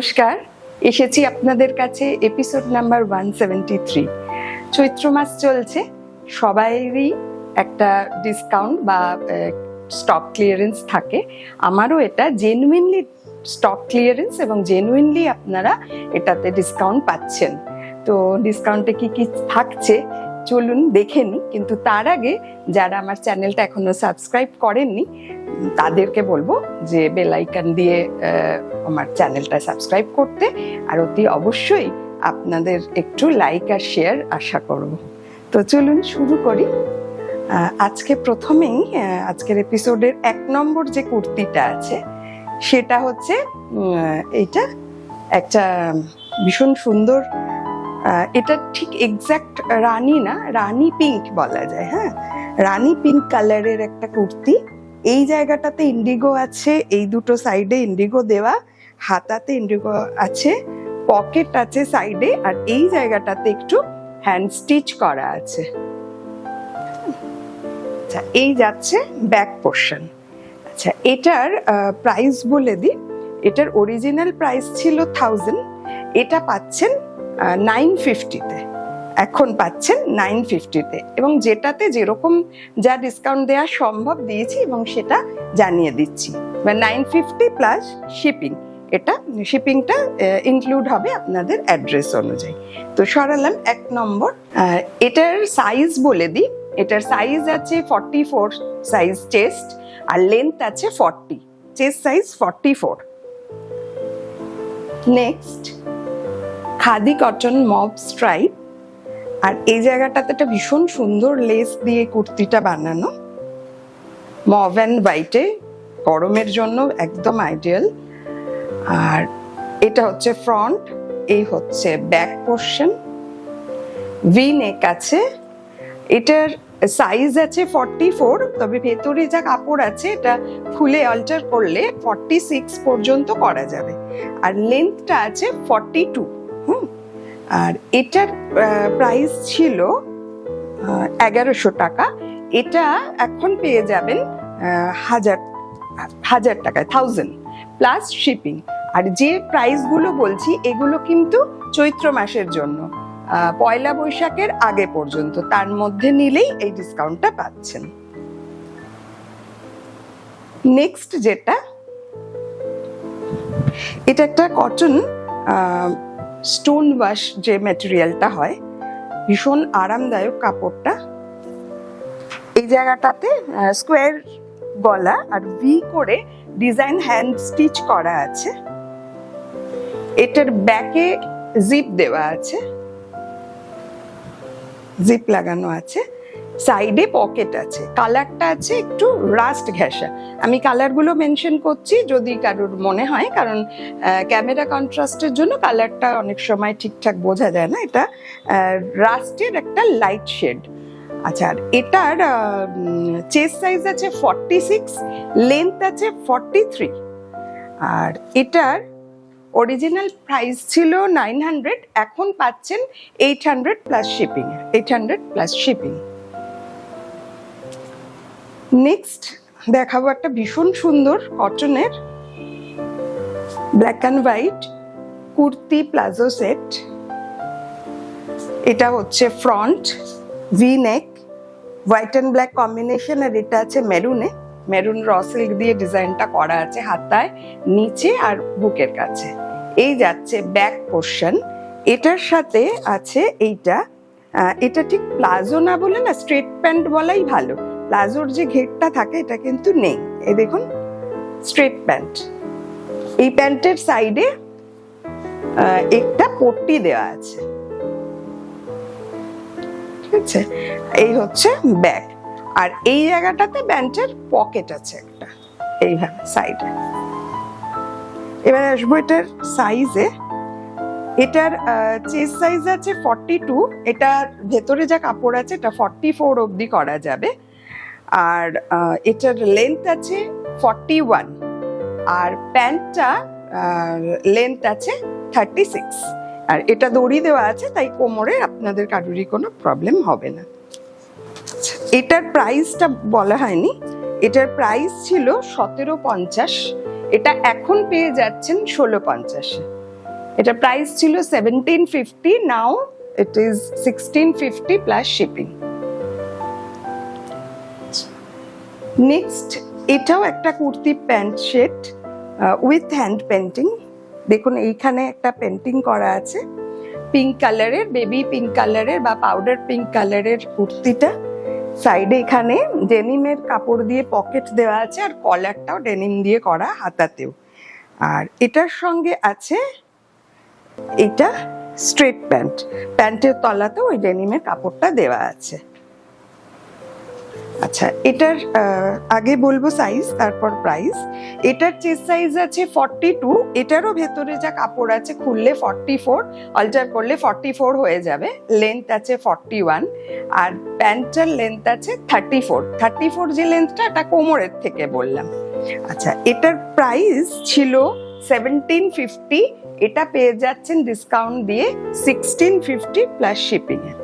নমস্কার, এসেছি আপনাদের কাছে এপিসোড নাম্বার 173। চৈত্র মাস চলছে, সবাইরই একটা ডিসকাউন্ট বা স্টক ক্লিয়ারেন্স থাকে। আমারও এটা জেনুইনলি স্টক ক্লিয়ারেন্স এবং জেনুইনলি আপনারা এটাতে ডিসকাউন্ট পাচ্ছেন। তো ডিসকাউন্টে কি কি থাকছে চলুন দেখে নিই। কিন্তু তার আগে যারা আমার চ্যানেলটা এখনো সাবস্ক্রাইব করেননি তাদেরকে বলবো যে বেল আইকন দিয়ে আমার চ্যানেলটা সাবস্ক্রাইব করতে, আর অতি অবশ্যই আপনাদের একটু লাইক আর শেয়ার আশা করব। তো চলুন শুরু করি। আজকে প্রথমেই আজকের এপিসোডের 1 নম্বর যে কুর্তিটা আছে সেটা হচ্ছে এইটা একটা ভীষণ সুন্দর, এটা ঠিক এক্স্যাক্ট রানী না, রানী পিঙ্ক বলা যায়। হ্যাঁ, রানী পিঙ্ক কালারের একটা কুর্তি। এই জায়গাটাতে ইন্ডিগো আছে, এই দুটো সাইডে ইন্ডিগো দেওয়া, হাতাতে ইন্ডিগো আছে, পকেট আছে সাইডে, আর এই জায়গাটাতে একটু হ্যান্ড স্টিচ করা আছে। আচ্ছা, এই যাচ্ছে ব্যাক পোর্শন। আচ্ছা, এটার প্রাইস বলে দিই। এটার অরিজিনাল প্রাইস ছিল 1000, এটা পাচ্ছেন 950-তে। এখন পাচ্ছেন 950-তে, এবং যেটাতে যেরকম যা ডিসকাউন্ট দেওয়া সম্ভব দিয়েছি এবং সেটা জানিয়ে দিচ্ছি। 950 প্লাস শিপিং, এটা শিপিংটা ইনক্লুড হবে আপনাদের অ্যাড্রেস অনুযায়ী। তো সরালাম 1 নম্বর। এটার সাইজ বলে দিই। এটার সাইজ আছে 44 সাইজ চেস্ট, আর লেন্থ আছে 40, chest size 44। Next, khadi cotton mauve stripe, আর এই জায়গাটাতে একটা ভীষণ সুন্দর লেস দিয়ে কুর্তিটা বানানো, মভ অ্যান্ড হোয়াইটে, গরমের জন্য একদম আইডিয়াল। আর এটা হচ্ছে ফ্রন্ট, এই হচ্ছে ব্যাক পোর্শন, ভি নেক আছে। এটার সাইজ আছে 44, তবে ভেতরে যা কাপড় আছে এটা খুলে অল্টার করলে 46 পর্যন্ত করা যাবে, আর লেন্থটা আছে 42। আর এটার প্রাইস ছিল 1100 টাকা, এটা এখন পেয়ে যাবেন 1000 টাকায়, 1000 প্লাস শিপিং। আর যে প্রাইসগুলো বলছি এগুলো কিন্তু চৈত্র মাসের জন্য, পয়লা বৈশাখের আগে পর্যন্ত, তার মধ্যে নিলেই এই ডিসকাউন্টটা পাচ্ছেন। নেক্সট যেটা, এটা একটা কটন স্টোন ওয়াশ যে ম্যাটেরিয়ালটা হয়, ভীষণ আরামদায়ক কাপড়টা। এই জায়গাটাতে স্কোয়ার গলা আর ভি করে ডিজাইন হ্যান্ড স্টিচ করা আছে। এটার ব্যাকে জিপ দেওয়া আছে, জিপ লাগানো আছে, সাইডে পকেট আছে। কালারটা আছে একটু রাস্ট ঘেঁষা। আমি কালারগুলো মেনশন করছি যদি কারোর মনে হয়, কারণ ক্যামেরা কন্ট্রাস্টের জন্য কালারটা অনেক সময় ঠিকঠাক বোঝা যায় না। এটা রাস্টের একটা লাইট শেড। আচ্ছা, আর এটার চেস্ট সাইজ আছে 46, লেন্থ আছে 43। আর এটার অরিজিনাল প্রাইস ছিল 900, এখন পাচ্ছেন 800 plus shipping, 800 plus shipping. Next দেখাবো একটা ভীষণ সুন্দর কটনের black and white kurti palazzo set. এটা হচ্ছে front, V neck, white and black combination, আর এটা আছে মেরুনে, মেরুন র সিল্ক দিয়ে ডিজাইনটা করা আছে হাতায়, নিচে আর বুকের কাছে। এই যাচ্ছে ব্যাক পোর্শন। এটার সাথে আছে এইটা, এটা ঠিক প্লাজো না বলে না, স্ট্রেট প্যান্ট বলাই ভালো। প্লাজোর যে ঘেরটা থাকে এটা কিন্তু নেই, এই দেখুন স্ট্রেট প্যান্ট। এই প্যান্টের সাইডে একটা পট্টি দেওয়া আছে, ঠিক আছে। এই হচ্ছে ব্যাক, আর এই জায়গাটাতে প্যান্টের পকেট আছে একটা, এইভাবে সাইডে। এবার আসবো এটার সাইজে। এটার চেস্ট সাইজ আছে 42, এটার ভেতরে যা কাপড় আছে এটা 44 অবধি করা যাবে। আর এটার লেন্থ আছে 41, আর প্যান্টটা লেন্থ আছে 36, আর এটা দড়ি দেওয়া আছে, তাই কোমরে আপনাদের কারোরই কোনো প্রবলেম হবে না। এটার প্রাইসটা বলা হয়নি। এটার প্রাইস ছিল 1750, এটা এখন পেয়ে যাচ্ছেন 1650। এটা প্রাইস ছিল 1750, now it is 1650 plus shipping. Next এটাও একটা kurti pant set with hand painting. দেখুন এইখানে একটা পেন্টিং করা আছে পিঙ্ক কালারের, বেবি পিঙ্ক কালারের বা পাউডার পিঙ্ক কালারের কুর্তিটা। সাইডে এখানে ডেনিমের কাপড় দিয়ে পকেট দেওয়া আছে, আর কলারটাও ডেনিম দিয়ে করা হাতাতেও। আর এটার সঙ্গে আছে এটা স্ট্রেট প্যান্ট, প্যান্টের তলাতেও ওই ডেনিমের কাপড়টা দেওয়া আছে। আচ্ছা, এটার আগে বলবো সাইজ, তারপর প্রাইস। এটার চেস্ট সাইজ আছে 42, এটারও ভেতরে যা কাপড় আছে খুললে 44, অল্টার করলে 44 হয়ে যাবে। লেন্থ আছে 41, আর প্যান্টটার লেন্থ আছে 34 যে লেন্থটা, এটা কোমরের থেকে বললাম। আচ্ছা, এটার প্রাইস ছিল 1750, এটা পেয়ে যাচ্ছেন ডিসকাউন্ট দিয়ে 1650 প্লাস শিপিং এ।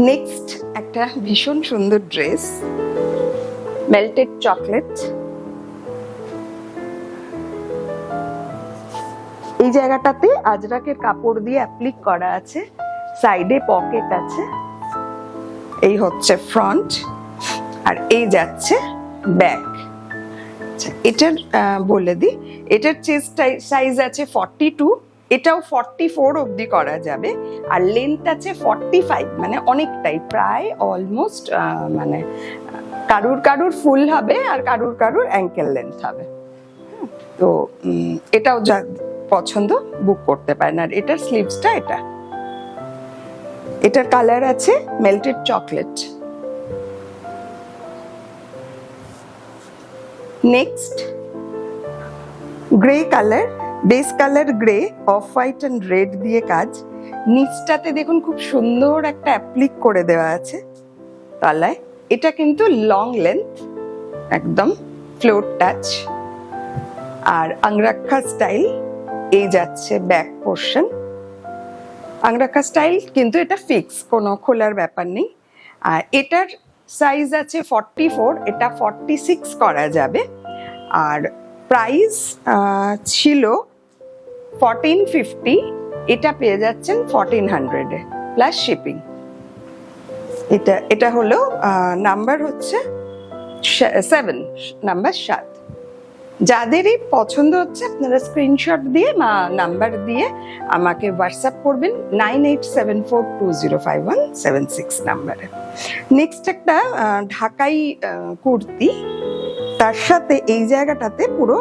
নেক্সট একটা ভীষণ সুন্দর ড্রেস, মেল্টেড চকলেট। এই জায়গাটাতে আজরাকের কাপড় দিয়ে অ্যাপ্লিক করা আছে, সাইডে পকেট আছে। এই হচ্ছে ফ্রন্ট, আর এই যাচ্ছে ব্যাক। আচ্ছা, এটার বলে দিই, এটার চেস্ট সাইজ আছে 42, এটাও 44 অবধি করা যাবে, আর লেন্থ আছে 45, মানে অনেকটাই, প্রায় অলমোস্ট, মানে কারুর ফুল হবে আর কারুর অ্যাঙ্কেল লেন্থ হবে। তো এটাও যা পছন্দ বুক করতে পারেন। আর এটার স্লিভসটা এটার কালার আছে melted chocolate. Next grey colour, base colour grey, off white and red দিয়ে কাজ। নিচটাতে দেখুন খুব সুন্দর একটা অ্যাপ্লিক করে দেওয়া আছে তলায়। এটা কিন্তু লং লেন্থ, একদম ফ্লোর টাচ, আর আংরাক্ষা স্টাইল। এই যাচ্ছে ব্যাক পোর্শন, আংরাক্ষা স্টাইল, কিন্তু এটা ফিক্স, কোনো খোলার ব্যাপার নেই। আর এটার সাইজ আছে 44, এটা 46 করা যাবে। আর প্রাইস ছিল 1450, এটা পেয়ে যাচ্ছেন 1400 প্লাস শিপিং। এটা হলো নাম্বার হচ্ছে 7, নাম্বার 7। যাদেরই পছন্দ হচ্ছে আপনারা স্ক্রিনশট দিয়ে বা নাম্বার দিয়ে আমাকে হোয়াটসঅ্যাপ করবেন 9874205176 নাম্বারে। নেক্সট একটা ঢাকাই কুর্তি, তার সাথে এই জায়গাটাতে পুরো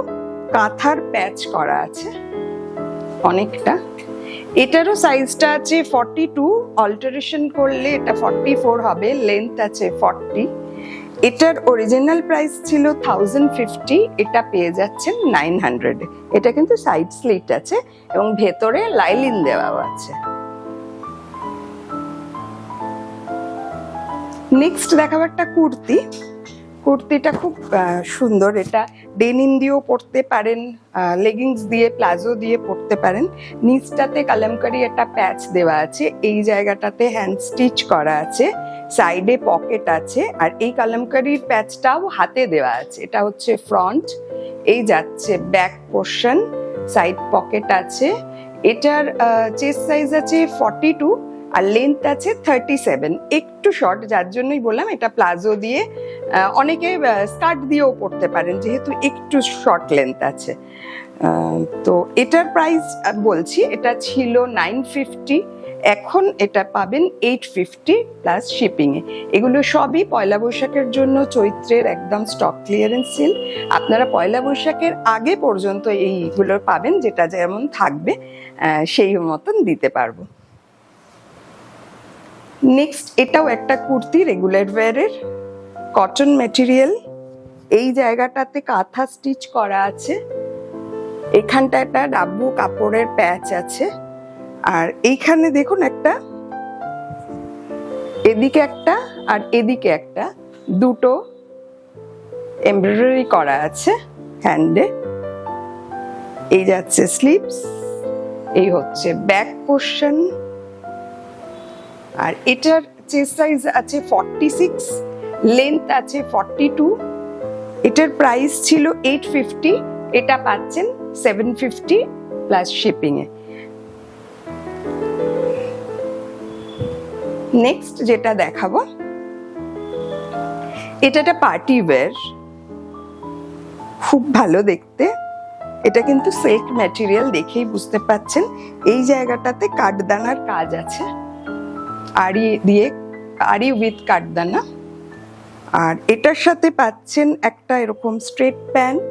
কাঁথার প্যাচ করা আছে অনেকটা। এটারও সাইজটা আছে 42, অল্টারেশন করলে এটা 44 হবে, লেন্থ আছে 40। এটার অরিজিনাল প্রাইস ছিল 1050, এটা পেয়ে যাচ্ছেন 900। এটা কিন্তু সাইড স্লিট আছে এবং ভেতরে লাইলিন দেওয়া আছে। নেক্সট দেখাবো একটা কুর্তি। কুর্তিটা খুব সুন্দর, এটা ডেনিম দিয়েও পরতে পারেন, লেগিংস দিয়ে, প্লাজো দিয়ে পরতে পারেন। নিচটাতে কালামকারি একটা প্যাচ দেওয়া আছে, এই জায়গাটাতে হ্যান্ড স্টিচ করা আছে, সাইডে পকেট আছে, আর এই কালামকারির প্যাচটাও হাতে দেওয়া আছে। এটা হচ্ছে ফ্রন্ট, এই যাচ্ছে ব্যাক পোর্শন, সাইড পকেট আছে। এটার চেস্ট সাইজ আছে 42, আর লেন্থ আছে 37, একটু শর্ট, যার জন্যই বললাম এটা প্লাজো দিয়ে, অনেকে স্কার্ট দিয়েও পরতে পারেন যেহেতু একটু শর্ট লেন্থ আছে। তো এটার প্রাইস বলছি, এটা ছিল 950, এখন এটা পাবেন 850 প্লাস শিপিংয়ে। এগুলো সবই পয়লা বৈশাখের জন্য চৈত্রের একদম স্টক ক্লিয়ারেন্স সেল। আপনারা পয়লা বৈশাখের আগে পর্যন্ত এইগুলো পাবেন, যেটা যেমন থাকবে সেই মতন দিতে পারবো। নেক্সট এটাও একটা কুর্তি, রেগুলার ওয়্যারের, কটন মেটেরিয়াল। এই জায়গাটাতে কাঁথা স্টিচ করা আছে, এখানটা একটা ডাব্বু কাপড়ের প্যাচ আছে, আর এইখানে দেখুন একটা, এদিকে একটা আর এদিকে একটা, দুটো এমব্রয়ডারি করা আছে হ্যান্ডে। এই যাচ্ছে স্লিভস, এই হচ্ছে ব্যাক পোর্শন। আর এটার চেস্ট সাইজ আছে 46, লেন্থ আছে 42, এটার প্রাইস ছিল 850, এটা পাচ্ছেন 750 প্লাস শিপিং এ। নেক্সট যেটা দেখাবো, এটা একটা পার্টি ওয়্যার, খুব ভালো দেখতে। এটা কিন্তু সিল্ক ম্যাটেরিয়াল, দেখেই বুঝতে পাচ্ছেন। এই জায়গাটাতে কাঠদানার কাজ আছে, আড়ি উইথ কাঠদানা। আর এটার সাথে পাচ্ছেন একটা এরকম স্ট্রেট প্যান্ট,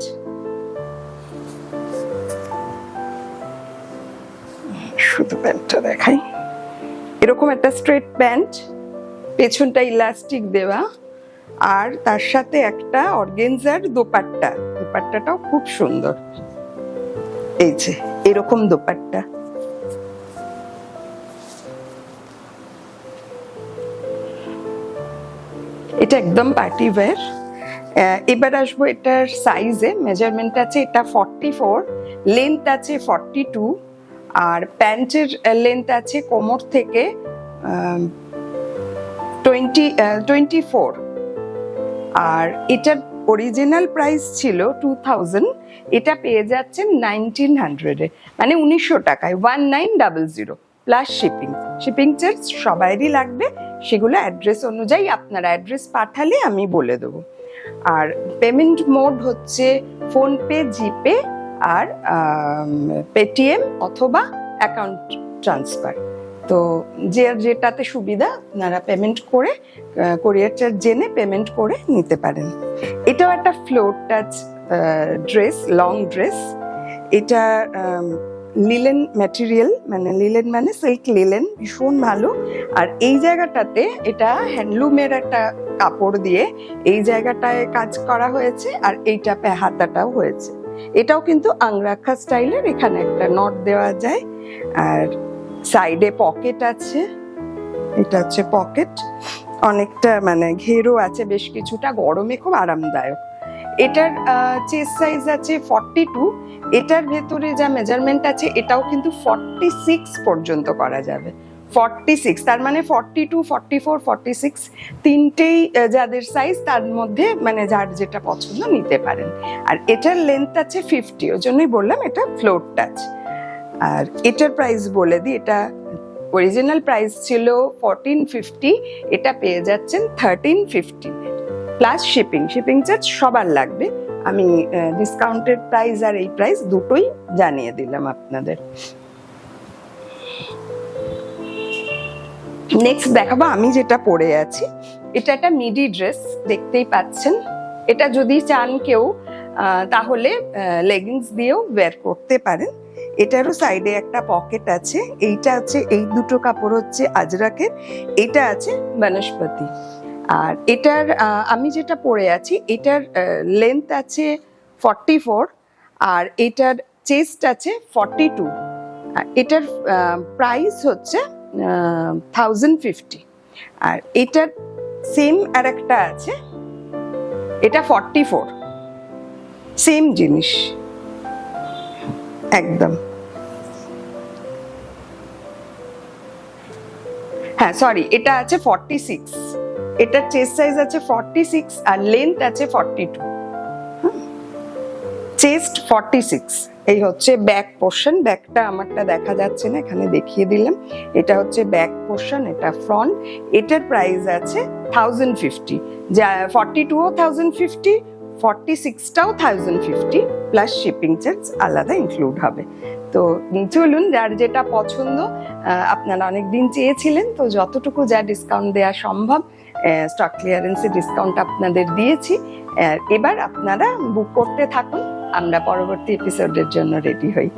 শুধু প্যান্টটা দেখাই। এরকম একটা স্ট্রেট প্যান্ট, পেছনটা ইলাস্টিক দেওয়া, আর তার সাথে একটা অর্গেনজার দোপাট্টা। দোপাট্টাটাও খুব সুন্দর, এই যে এরকম দোপাট্টা। এটা একদম পার্টি ওয়্যার। এবার আসবো এটার সাইজে। মেজারমেন্ট আছে এটা 44, লেন্থ আছে 42, আর প্যান্টের লেন্থ আছে কোমর থেকে 24। আর এটার অরিজিনাল প্রাইস ছিল 2000, এটা পেয়ে যাচ্ছেন 1900-এ, মানে 1900 টাকায়, 1900 প্লাস শিপিং। শিপিং চার্জ সবারই লাগবে, সেগুলো অ্যাড্রেস অনুযায়ী আপনারা অ্যাড্রেস পাঠালে আমি বলে দেবো। আর পেমেন্ট মোড হচ্ছে ফোনপে, জিপে, আর পেটিএম অথবা অ্যাকাউন্ট ট্রান্সফার। তো যেটাতে সুবিধা আপনারা পেমেন্ট করে, কোরিয়ার চার্জ জেনে পেমেন্ট করে নিতে পারেন। এটাও একটা floor touch dress, long dress. এটা লিলেন ম্যাটেরিয়াল, মানে লিলেন মানে সিল্ক লিলেন, ভীষণ ভালো। আর এই জায়গাটাতে এটা হ্যান্ডলুমের একটা কাপড় দিয়ে এই জায়গাটায় কাজ করা হয়েছে, আর এইটা হাতাটাও হয়েছে। এটাও কিন্তু আংরাখা স্টাইলের, এখানে একটা নট দেওয়া যায়। আর সাইডে পকেট আছে, এটা হচ্ছে পকেট, অনেকটা মানে ঘেরও আছে বেশ কিছুটা, গরমে খুব আরামদায়ক। এটার চেস্ট সাইজ আছে 42, এটার ভেতরে যা মেজারমেন্ট আছে এটাও কিন্তু 46 পর্যন্ত করা যাবে। 46, তার মানে 42, 44, 46 তিনটেই যাদের সাইজ, তার মধ্যে মানে যার যেটা পছন্দ নিতে পারেন। আর এটার লেন্থ আছে 50, ওই জন্যই বললাম এটা ফ্লোর টাচ। আর এটার প্রাইস বলে দিই, এটা অরিজিনাল প্রাইস ছিল 1450, এটা পেয়ে যাচ্ছেন 1350 প্লাস শিপিং। শিপিং চার্জ সবার লাগবে, আমি ডিসকাউন্টেড প্রাইস আর এই প্রাইস দুটোই জানিয়ে দিলাম আপনাদের। নেক্সট দেখাবো আমি যেটা পরে আছি, এটা একটা মিডি ড্রেস, দেখতেই পাচ্ছেন। এটা যদি চান কেউ তাহলে লেগিংস দিয়েও ওয়্যার করতে পারেন। এটারও সাইডে একটা পকেট আছে। এইটা আছে, এই দুটো কাপড় হচ্ছে আজরাকের, এটা আছে বনস্পতি। আর এটার আমি যেটা পরে আছি এটার লেন্থ আছে 44, আর এটার চেস্ট আছে 42। এটার প্রাইস হচ্ছে 1050। আর এটার সেম আর একটা আছে, এটা 44, সেম জিনিস একদম। হ্যাঁ সরি, এটা আছে 46, এটার চেস্ট সাইজ আছে 46 আর লেন্থ আছে 42, চেস্ট 46। এই হচ্ছে ব্যাক পোর্শন, ব্যাকটা আমারটা দেখা যাচ্ছে না, এখানে দেখিয়ে দিলাম। এটা হচ্ছে ব্যাক পোর্শন, এটা ফ্রন্ট। এটার প্রাইস আছে 1050, যা 42ও 1050, 46টাও 1050 প্লাস শিপিং চার্জ আলাদা ইনক্লুড হবে। তো চলুন, যার যেটা পছন্দ, আপনারা অনেকদিন চেয়েছিলেন, তো যতটুকু যা ডিসকাউন্ট দেওয়া সম্ভব স্টক ক্লিয়ারেন্সে ডিসকাউন্ট আপনাদের দিয়েছি। এবার আপনারা বুক করতে থাকুন, আমরা পরবর্তী এপিসোডের জন্য রেডি হই।